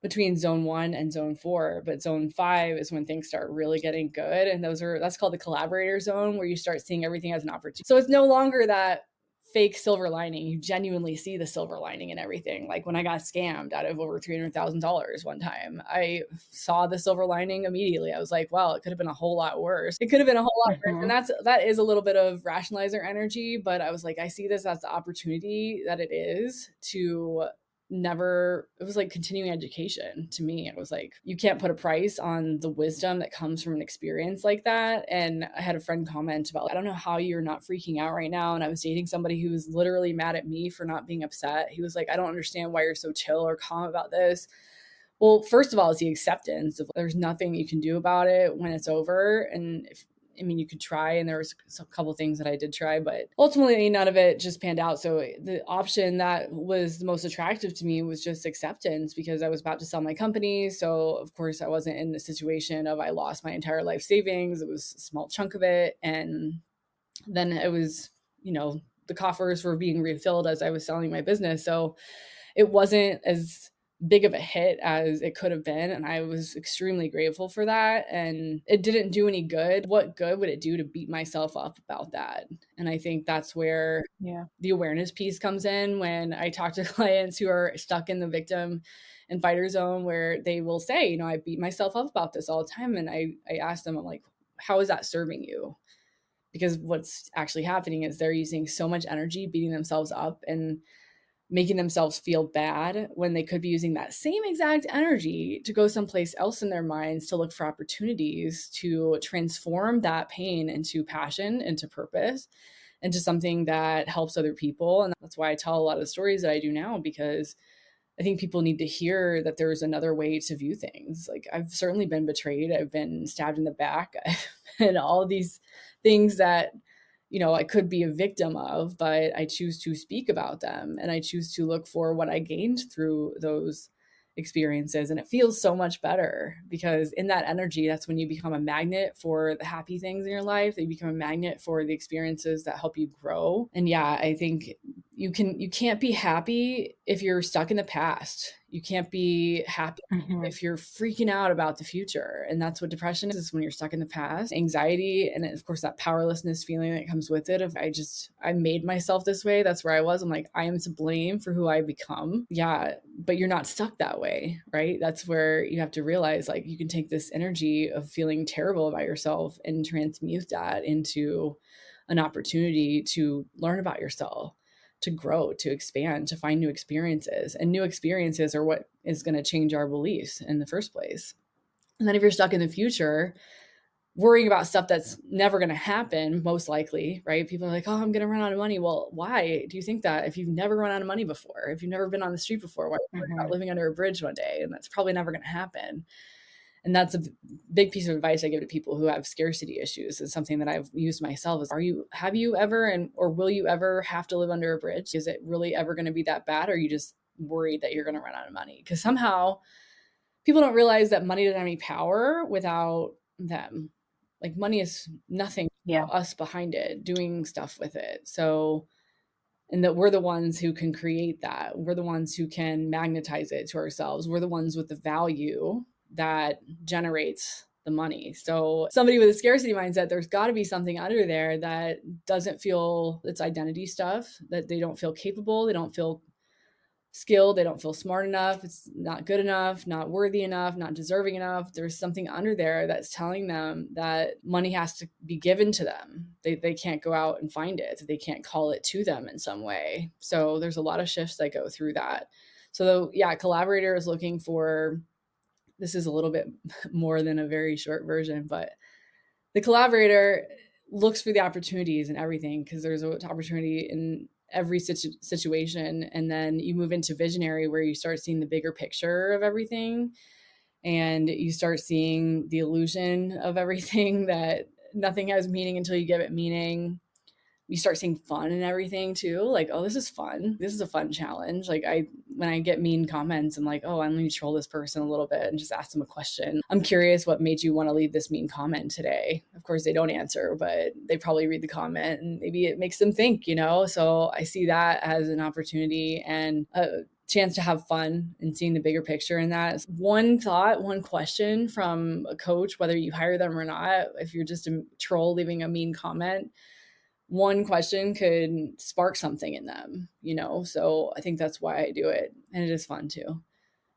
between zone 1 and zone 4, but zone 5 is when things start really getting good. And that's called the collaborator zone, where you start seeing everything as an opportunity. So it's no longer that fake silver lining. You genuinely see the silver lining in everything. Like when I got scammed out of over $300,000 one time, I saw the silver lining immediately. I was like, wow, it could have been a whole lot worse. It could have been a whole lot worse. And Mhm. that is a little bit of rationalizer energy, but I was like, I see this as the opportunity that it is to never, it was like continuing education to me. It was like you can't put a price on the wisdom that comes from an experience like that. And I had a friend comment about, I don't know how you're not freaking out right now. And I was dating somebody who was literally mad at me for not being upset. He was like, I don't understand why you're so chill or calm about this. Well, first of all, it's the acceptance of there's nothing you can do about it when it's over. And if, I mean, you could try, and there was a couple things that I did try, but ultimately none of it just panned out. So the option that was the most attractive to me was just acceptance, because I was about to sell my company. So of course I wasn't in the situation of I lost my entire life savings. It was a small chunk of it. And then it was, the coffers were being refilled as I was selling my business. So it wasn't as big of a hit as it could have been, and I was extremely grateful for that. And it didn't do any good. What good would it do to beat myself up about that? And I think that's where Yeah. the awareness piece comes in when I talk to clients who are stuck in the victim and fighter zone, where they will say, I beat myself up about this all the time. And I ask them, I'm like, how is that serving you? Because what's actually happening is they're using so much energy beating themselves up and making themselves feel bad when they could be using that same exact energy to go someplace else in their minds, to look for opportunities to transform that pain into passion, into purpose, into something that helps other people. And that's why I tell a lot of the stories that I do now, because I think people need to hear that there's another way to view things. Like, I've certainly been betrayed, I've been stabbed in the back, and all of these things that, I could be a victim of, but I choose to speak about them and I choose to look for what I gained through those experiences. And it feels so much better, because in that energy, that's when you become a magnet for the happy things in your life. You become a magnet for the experiences that help you grow. And yeah, I think you can't be happy if you're stuck in the past. You can't be happy Mhm. if you're freaking out about the future. And that's what depression is when you're stuck in the past. Anxiety, and of course that powerlessness feeling that comes with it, of I made myself this way. That's where I was. I'm like, I am to blame for who I've become. Yeah, but you're not stuck that way, right? That's where you have to realize, like, you can take this energy of feeling terrible about yourself and transmute that into an opportunity to learn about yourself, to grow, to expand, to find new experiences. And new experiences are what is going to change our beliefs in the first place. And then if you're stuck in the future, worrying about stuff that's never going to happen, most likely, right? People are like, oh, I'm going to run out of money. Well, why do you think that? If you've never run out of money before, if you've never been on the street before, why are you worried about Mhm. living under a bridge one day? And that's probably never going to happen. And that's a big piece of advice I give to people who have scarcity issues. Is something that I've used myself. Is, have you ever, and or will you ever have to live under a bridge? Is it really ever going to be that bad? Or are you just worried that you're going to run out of money? Because somehow people don't realize that money doesn't have any power without them. Like, money is nothing Yeah. without us behind it doing stuff with it. So, and that we're the ones who can create that. We're the ones who can magnetize it to ourselves. We're the ones with the value that generates the money. So, somebody with a scarcity mindset, there's got to be something under there that doesn't feel, it's identity stuff, that they don't feel capable, they don't feel skilled, they don't feel smart enough, it's not good enough, not worthy enough, not deserving enough. There's something under there that's telling them that money has to be given to them. They can't go out and find it, they can't call it to them in some way. So there's a lot of shifts that go through that. So yeah, collaborator is looking for, this is a little bit more than a very short version, but the collaborator looks for the opportunities and everything, because there's an opportunity in every situation. And then you move into visionary, where you start seeing the bigger picture of everything, and you start seeing the illusion of everything, that nothing has meaning until you give it meaning. You start seeing fun in everything too. Like, oh, this is fun. This is a fun challenge. Like, when I get mean comments, I'm like, oh, I'm going to troll this person a little bit and just ask them a question. I'm curious what made you want to leave this mean comment today. Of course, they don't answer, but they probably read the comment and maybe it makes them think. So I see that as an opportunity and a chance to have fun and seeing the bigger picture in that. One thought, one question from a coach, whether you hire them or not, if you're just a troll leaving a mean comment, one question could spark something in them. So I think that's why I do it. And it is fun too.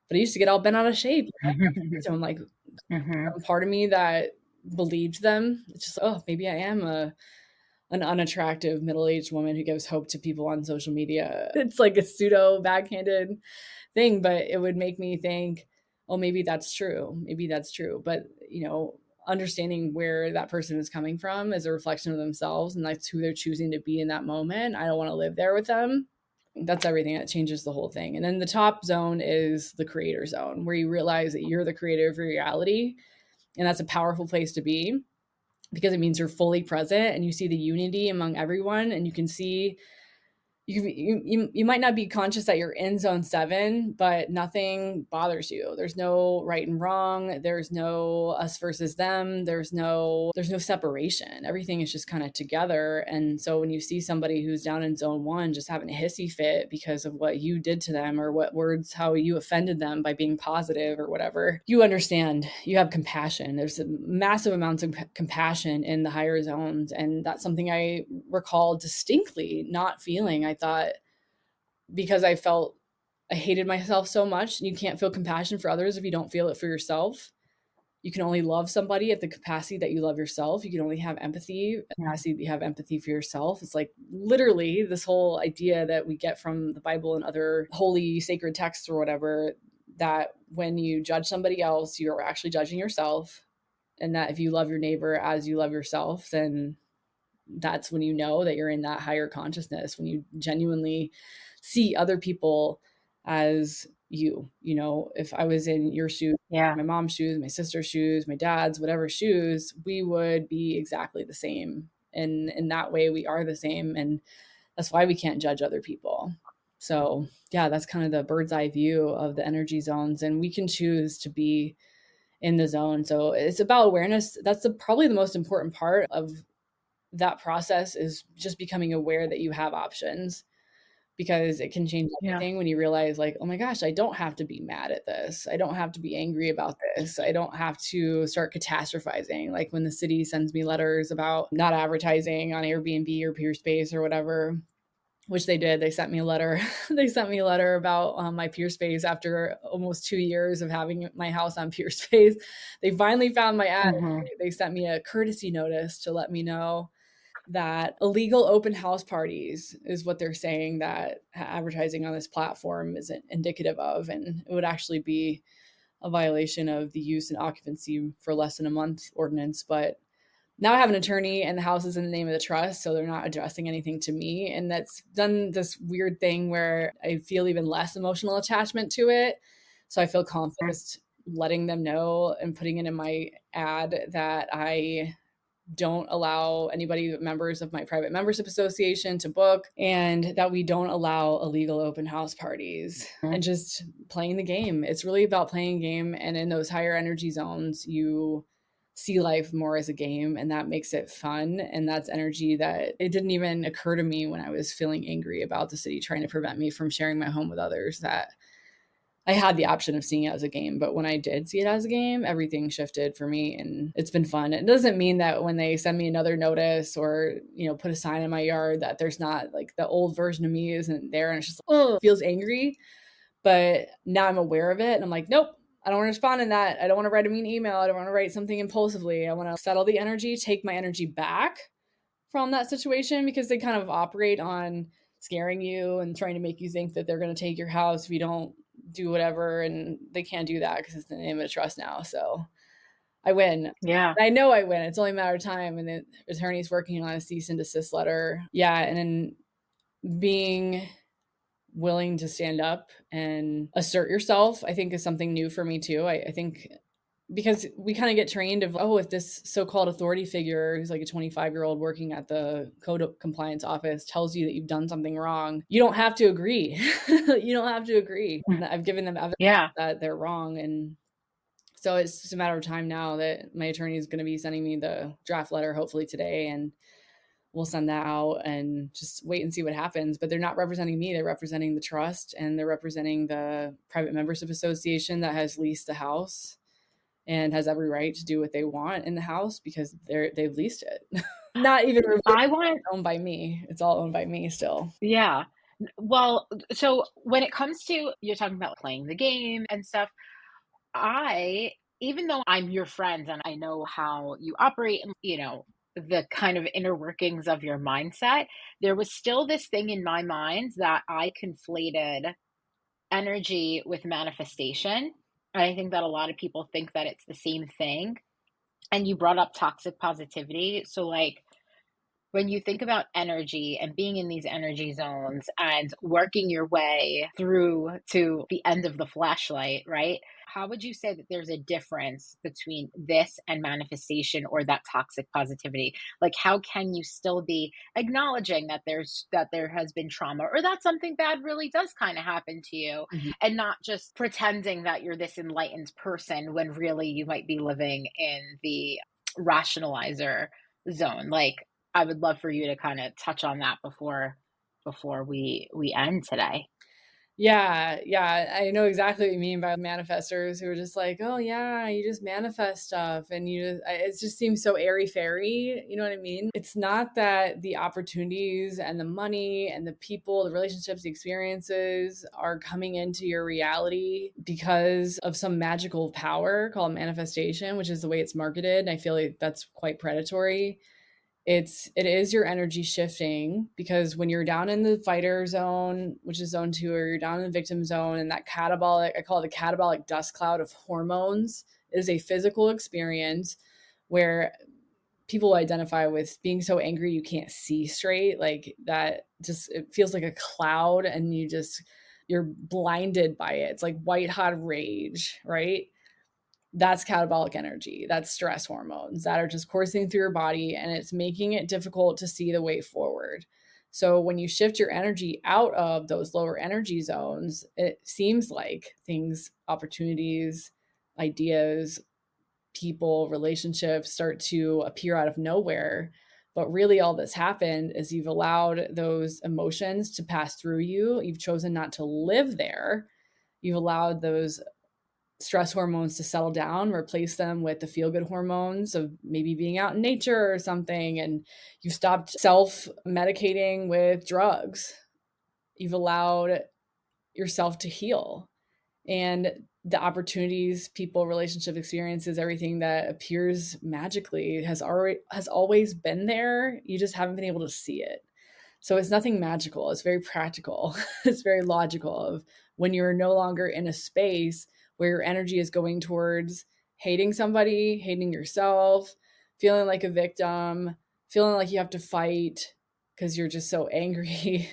But I used to get all bent out of shape. So I'm like, Mhm. some part of me that believed them. It's just, oh, maybe I am an unattractive middle-aged woman who gives hope to people on social media. It's like a pseudo backhanded thing, but it would make me think, oh, maybe that's true. Maybe that's true. But, understanding where that person is coming from is a reflection of themselves, and that's who they're choosing to be in that moment. I don't want to live there with them. That's everything. That changes the whole thing. And then the top zone is the creator zone, where you realize that you're the creator of your reality. And that's a powerful place to be, because it means you're fully present and you see the unity among everyone, and you can see, you might not be conscious that you're in zone 7, but nothing bothers you. There's no right and wrong, there's no us versus them, there's no separation. Everything is just kind of together. And so when you see somebody who's down in zone 1 just having a hissy fit because of what you did to them, or what words, how you offended them by being positive or whatever, you understand, you have compassion. There's massive amounts of compassion in the higher zones. And that's something I recall distinctly not feeling. I thought, because I hated myself so much. You can't feel compassion for others if you don't feel it for yourself. You can only love somebody at the capacity that you love yourself. You can only have empathy at the Mhm. capacity that you have empathy for yourself. It's like literally this whole idea that we get from the Bible and other holy sacred texts or whatever, that when you judge somebody else, you're actually judging yourself. And that if you love your neighbor as you love yourself, then that's when you know that you're in that higher consciousness, when you genuinely see other people as you. You know, if I was in your shoes, Yeah. my mom's shoes, my sister's shoes, my dad's, whatever shoes, we would be exactly the same. And in that way, we are the same. And that's why we can't judge other people. So, yeah, that's kind of the bird's eye view of the energy zones. And we can choose to be in the zone. So, it's about awareness. That's probably the most important part of that process, is just becoming aware that you have options, because it can change Yeah. everything when you realize, like, oh my gosh, I don't have to be mad at this. I don't have to be angry about this. I don't have to start catastrophizing. Like when the city sends me letters about not advertising on Airbnb or Peerspace or whatever, which they did. They sent me a letter. They sent me a letter about my Peerspace after almost 2 years of having my house on Peerspace. They finally found my ad. Mhm. They sent me a courtesy notice to let me know that illegal open house parties is what they're saying that advertising on this platform isn't indicative of, and it would actually be a violation of the use and occupancy for less than a month ordinance. But now I have an attorney and the house is in the name of the trust, so they're not addressing anything to me. And that's done this weird thing where I feel even less emotional attachment to it. So I feel confident just letting them know and putting it in my ad that I don't allow anybody, members of my private membership association, to book, and that we don't allow illegal open house parties, and just playing the game. It's really about playing a game. And in those higher energy zones, you see life more as a game, and that makes it fun. And that's energy that it didn't even occur to me when I was feeling angry about the city trying to prevent me from sharing my home with others, that I had the option of seeing it as a game. But when I did see it as a game, everything shifted for me, and it's been fun. It doesn't mean that when they send me another notice or, put a sign in my yard, that there's not, like, the old version of me isn't there and it's just, oh, it feels angry. But now I'm aware of it and I'm like, nope, I don't want to respond in that. I don't want to write a mean email. I don't want to write something impulsively. I want to settle the energy, take my energy back from that situation, because they kind of operate on scaring you and trying to make you think that they're going to take your house if you don't do whatever. And they can't do that because it's in the name of the trust now. So I win. Yeah. I know I win. It's only a matter of time. And the attorney's working on a cease and desist letter. Yeah. And then being willing to stand up and assert yourself, I think, is something new for me too. I think because we kind of get trained of, oh, if this so-called authority figure who's like a 25-year-old working at the code of compliance office tells you that you've done something wrong, you don't have to agree. You don't have to agree. Mm. I've given them evidence Yeah. that they're wrong. And so it's just a matter of time now that my attorney is going to be sending me the draft letter, hopefully today, and we'll send that out and just wait and see what happens. But they're not representing me. They're representing the trust, and they're representing the private membership association that has leased the house and has every right to do what they want in the house because they've leased it. Not even I want owned by me. It's all owned by me still. Yeah. Well, so when it comes to you're talking about playing the game and stuff, I even though I'm your friend and I know how you operate and, the kind of inner workings of your mindset, there was still this thing in my mind that I conflated energy with manifestation. And I think that a lot of people think that it's the same thing. And you brought up toxic positivity. So, like, when you think about energy and being in these energy zones and working your way through to the end of the flashlight, right? How would you say that there's a difference between this and manifestation or that toxic positivity? Like, how can you still be acknowledging that there has been trauma or that something bad really does kind of happen to you, Mhm. and not just pretending that you're this enlightened person when really you might be living in the rationalizer zone? Like, I would love for you to kind of touch on that before we end today. Yeah, yeah, I know exactly what you mean by manifestors who are just like, "Oh, yeah, you just manifest stuff," and it just seems so airy-fairy, you know what I mean? It's not that the opportunities and the money and the people, the relationships, the experiences are coming into your reality because of some magical power called manifestation, which is the way it's marketed, and I feel like that's quite predatory. It is your energy shifting, because when you're down in the fighter zone, which is zone 2, or you're down in the victim zone, and that catabolic, I call it the catabolic dust cloud of hormones, is a physical experience where people identify with being so angry you can't see straight, like that just it feels like a cloud and you're blinded by it. It's like white hot rage, right? That's catabolic energy. That's stress hormones that are just coursing through your body and it's making it difficult to see the way forward. So when you shift your energy out of those lower energy zones, it seems like things, opportunities, ideas, people, relationships start to appear out of nowhere. But really, all that's happened is you've allowed those emotions to pass through you. You've chosen not to live there. You've allowed those stress hormones to settle down, replace them with the feel good hormones of maybe being out in nature or something. And you've stopped self medicating with drugs. You've allowed yourself to heal. And the opportunities, people, relationship experiences, everything that appears magically has always been there. You just haven't been able to see it. So it's nothing magical. It's very practical. It's very logical of when you're no longer in a space where your energy is going towards hating somebody, hating yourself, feeling like a victim, feeling like you have to fight because you're just so angry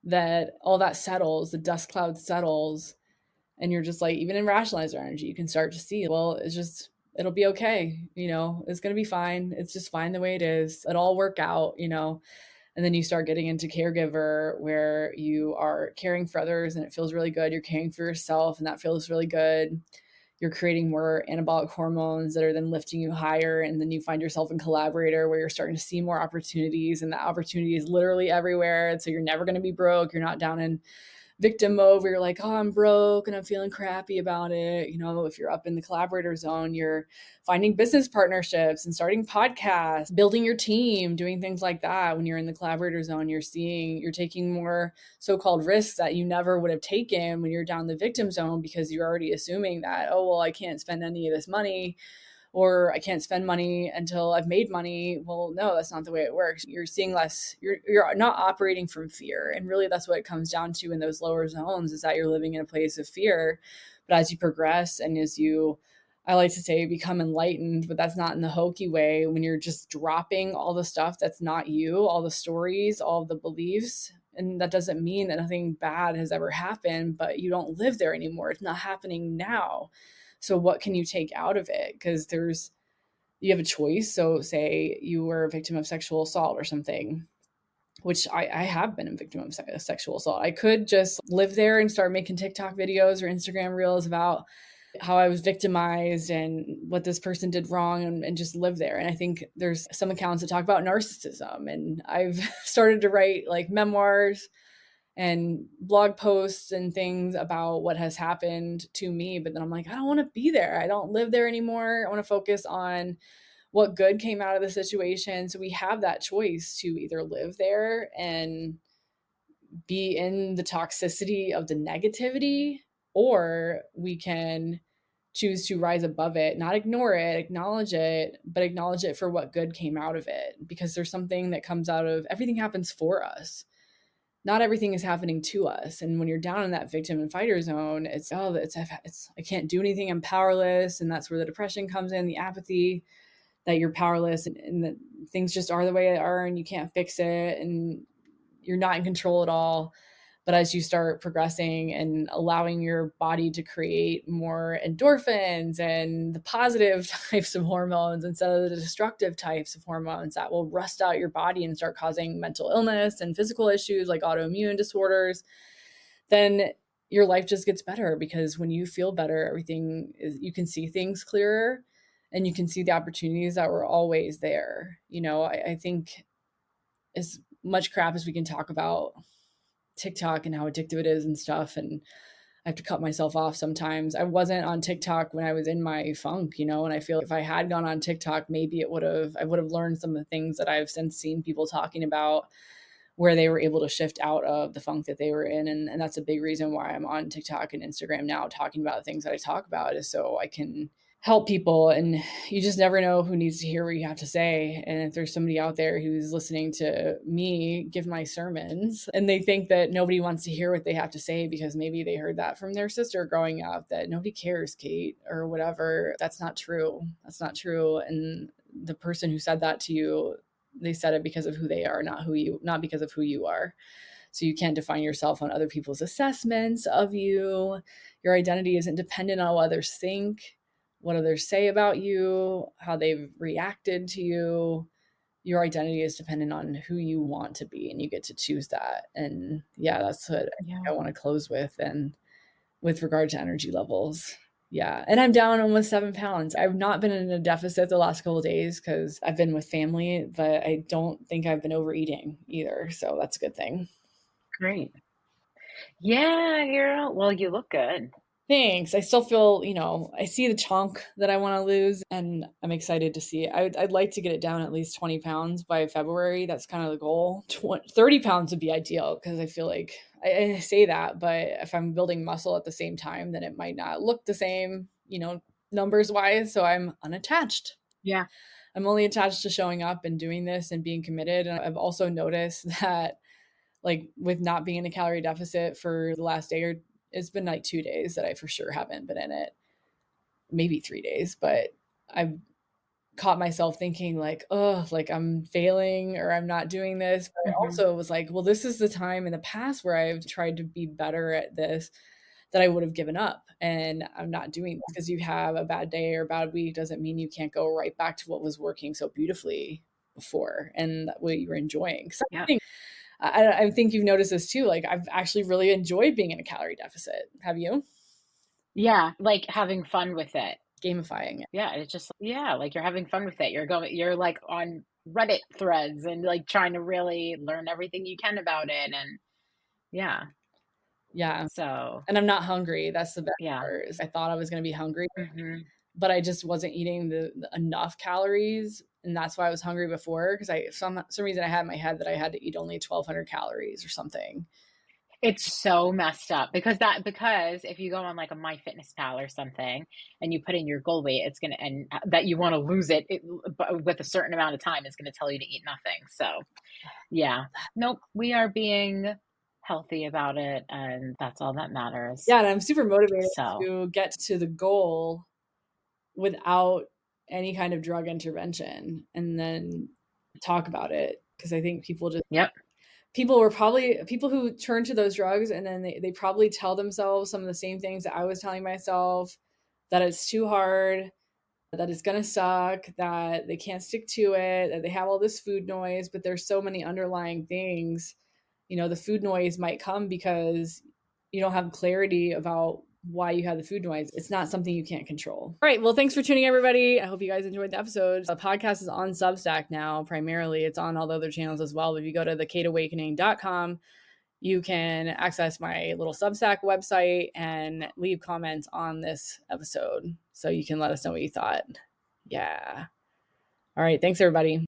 that all that settles, the dust cloud settles, and you're just like, even in rationalizer energy, you can start to see, well, it'll be okay. It's going to be fine. It's just fine the way it is. It'll all work out. And then you start getting into caregiver where you are caring for others and it feels really good. You're caring for yourself and that feels really good. You're creating more anabolic hormones that are then lifting you higher. And then you find yourself in collaborator where you're starting to see more opportunities and the opportunity is literally everywhere. And so you're never going to be broke. You're not down in victim mode where you're like, oh, I'm broke and I'm feeling crappy about it. If you're up in the collaborator zone, you're finding business partnerships and starting podcasts, building your team, doing things like that. When you're in the collaborator zone, you're taking more so-called risks that you never would have taken when you're down the victim zone because you're already assuming that, oh, well, I can't spend any of this money or I can't spend money until I've made money. Well, no, that's not the way it works. You're seeing less, you're not operating from fear. And really that's what it comes down to in those lower zones is that you're living in a place of fear. But as you progress and as you, I like to say, become enlightened, but that's not in the hokey way, when you're just dropping all the stuff that's not you, all the stories, all the beliefs. And that doesn't mean that nothing bad has ever happened, but you don't live there anymore. It's not happening now. So what can you take out of it? Because you have a choice. So say you were a victim of sexual assault or something, which I have been a victim of sexual assault. I could just live there and start making TikTok videos or Instagram reels about how I was victimized and what this person did wrong and just live there. And I think there's some accounts that talk about narcissism. And I've started to write like memoirs and blog posts and things about what has happened to me. But then I'm like, I don't want to be there. I don't live there anymore. I want to focus on what good came out of the situation. So we have that choice to either live there and be in the toxicity of the negativity, or we can choose to rise above it, not ignore it, acknowledge it, but acknowledge it for what good came out of it. Because there's something that comes out of everything happens for us. Not everything is happening to us. And when you're down in that victim and fighter zone, it's I can't do anything, I'm powerless. And that's where the depression comes in, the apathy that you're powerless and that things just are the way they are and you can't fix it and you're not in control at all. But as you start progressing and allowing your body to create more endorphins and the positive types of hormones instead of the destructive types of hormones that will rust out your body and start causing mental illness and physical issues like autoimmune disorders, then your life just gets better. Because when you feel better, you can see things clearer and you can see the opportunities that were always there. I think as much crap as we can talk about TikTok and how addictive it is and stuff, and I have to cut myself off sometimes. I wasn't on TikTok when I was in my funk, and I feel if I had gone on TikTok, maybe I would have learned some of the things that I've since seen people talking about where they were able to shift out of the funk that they were in. And that's a big reason why I'm on TikTok and Instagram now talking about the things that I talk about, is so I can help people. And you just never know who needs to hear what you have to say. And if there's somebody out there who's listening to me give my sermons and they think that nobody wants to hear what they have to say because maybe they heard that from their sister growing up, that nobody cares, Kate, or whatever, that's not true. That's not true. And the person who said that to you, they said it because of who they are, not because of who you are. So you can't define yourself on other people's assessments of you. Your identity isn't dependent on what others think, what others say about you, how they've reacted to you. Your identity is dependent on who you want to be, and you get to choose that. And yeah, that's what Yeah. I want to close with. And with regard to energy levels. Yeah. And I'm down almost 7 pounds. I've not been in a deficit the last couple of days because I've been with family, but I don't think I've been overeating either. So that's a good thing. Great. Yeah, girl. Well, you look good. Thanks. I still feel, I see the chunk that I want to lose, and I'm excited to see it. I'd like to get it down at least 20 pounds by February. That's kind of the goal. 30 pounds would be ideal because I feel like I say that, but if I'm building muscle at the same time, then it might not look the same, numbers wise. So I'm unattached. Yeah. I'm only attached to showing up and doing this and being committed. And I've also noticed that, like, with not being in a calorie deficit for the last day, or it's been like 2 days that I for sure haven't been in it, maybe 3 days, but I've caught myself thinking like, oh, like I'm failing or I'm not doing this. But I Mhm. also was like, well, this is the time in the past where I've tried to be better at this that I would have given up. And I'm not doing this because you have a bad day or a bad week doesn't mean you can't go right back to what was working so beautifully before and what you were enjoying. So Yeah. I think you've noticed this too. Like I've actually really enjoyed being in a calorie deficit. Have you? Yeah, like having fun with it. Gamifying it. Yeah, it's just yeah, like you're having fun with it. You're like on Reddit threads and like trying to really learn everything you can about it and yeah. Yeah. So, And I'm not hungry. That's the best yeah. part is I thought I was going to be hungry, Mhm. but I just wasn't eating the enough calories. And that's why I was hungry before because some reason I had in my head that I had to eat only 1,200 calories or something. It's so messed up because if you go on like a MyFitnessPal or something and you put in your goal weight, it's gonna and that you want to lose it but with a certain amount of time, it's gonna tell you to eat nothing. So yeah, nope, we are being healthy about it, and that's all that matters. Yeah, and I'm super motivated So to get to the goal without any kind of drug intervention and then talk about it because I think yep, people who turn to those drugs and then they probably tell themselves some of the same things that I was telling myself, that it's too hard, that it's going to suck, that they can't stick to it, that they have all this food noise, but there's so many underlying things. The food noise might come because you don't have clarity about why you have the food noise. It's not something you can't control. All right. Well, thanks for tuning, everybody. I hope you guys enjoyed the episode. The podcast is on Substack now, primarily. It's on all the other channels as well. But if you go to thekateawakening.com, you can access my little Substack website and leave comments on this episode. So you can let us know what you thought. Yeah. All right. Thanks, everybody.